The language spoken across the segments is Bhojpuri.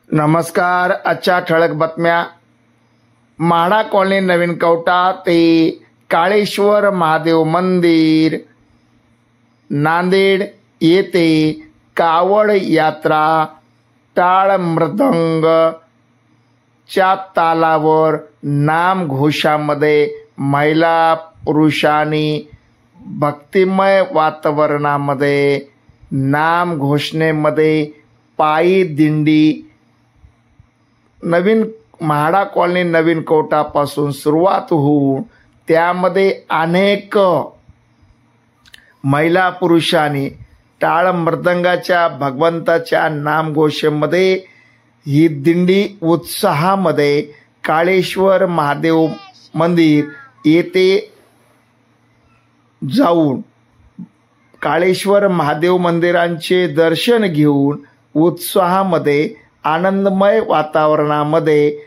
नमस्कार. आजच्या ठळक बातम्या. म्हाडा कॉलनी नवीन कवठा ते काळेश्वर महादेव मंदिर, नांदेड येथे कावड यात्रा टाळ मृदंगच्या तालावर नामघोषामध्ये महिला पुरुषांनी भक्तिमय वातावरणामध्ये नाम घोषणेमध्ये पायी दिंडी नवीन म्हाडा कॉलनी नवीन कवठापासून सुरुवात होऊन त्यामध्ये अनेक महिला पुरुषांनी टाळ मृदंगाच्या भगवंताच्या नामघोषेमध्ये ही दिंडी उत्साहामध्ये काळेश्वर महादेव मंदिर येथे जाऊन काळेश्वर महादेव मंदिरांचे दर्शन घेऊन उत्साहामध्ये आनंदमय वातावरणामध्ये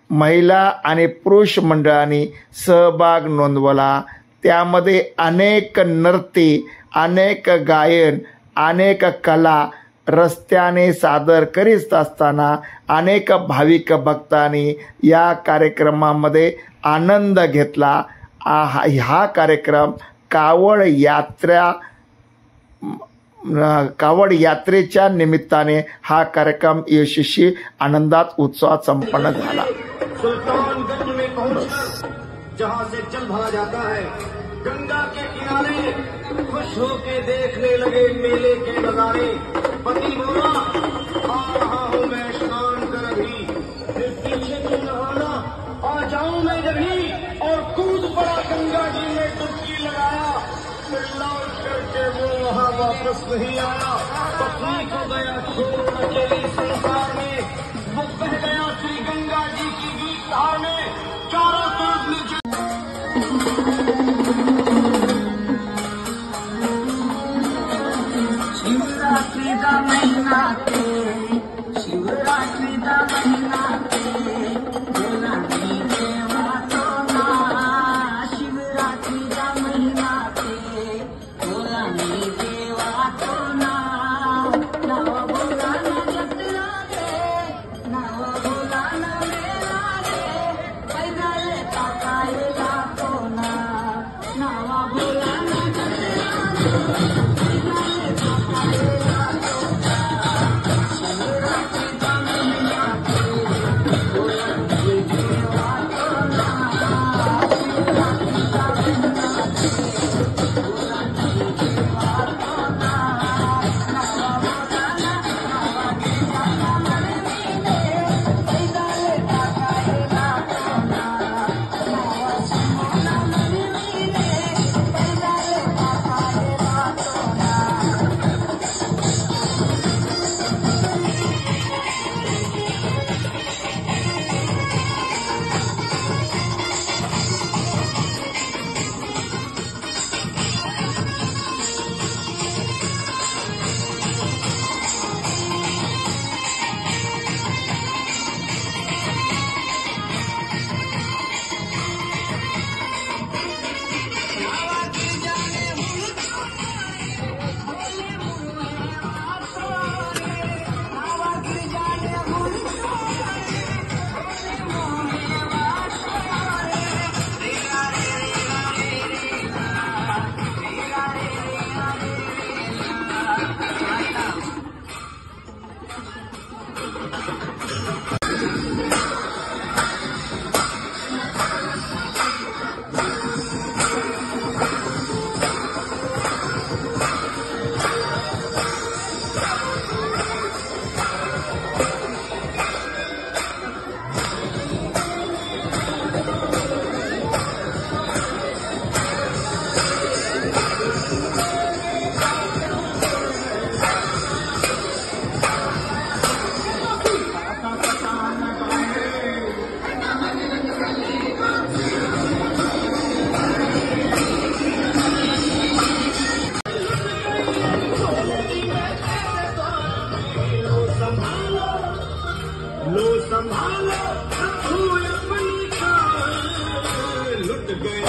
महिला आणि पुरुष मंडळांनी सहभाग नोंदवला. त्यामध्ये अनेक नर्ते, अनेक गायन, अनेक कला रस्त्याने सादर करीत असताना अनेक भाविक भक्तांनी या कार्यक्रमामध्ये आनंद घेतला. हा कार्यक्रम कावड यात्रेच्या निमित्ताने हा कार्यक्रम यशस्वी आनंदात उत्साहात संपन्न झाला. सुल्तानगंज में पहुंचकर जहां से जल भरा जाता है, गंगा के किनारे खुश होके देखने लगे मेले के नजारे. पति बोला, आ रहा हूं मैं स्नान कर अभी, फिर पीछे क्यों नहाना, आ जाऊं मैं जभी, और कूद पड़ा गंगा जी में डुबकी लगाया. फिर लौट करके वो वहां वापस नहीं आया. पत्नी को गया छोड़ अकेली संसार में, वो बह गया श्री गंगा जी की गीत धार में. चारों तरफ नीचे शिवरात्रि का महीना ते, शिवरात्रि का महीना ते, बोला नहीं देवा तो ना. शिवरात्रि का महीना ते, बोला नहीं देवा तो ना. नव बोला न जतरा रे, नव बोला न मेला रे, पैदल ताकायला तो ना. नव बोला न जतरा रे, लो संभालो अपनी लुट गए.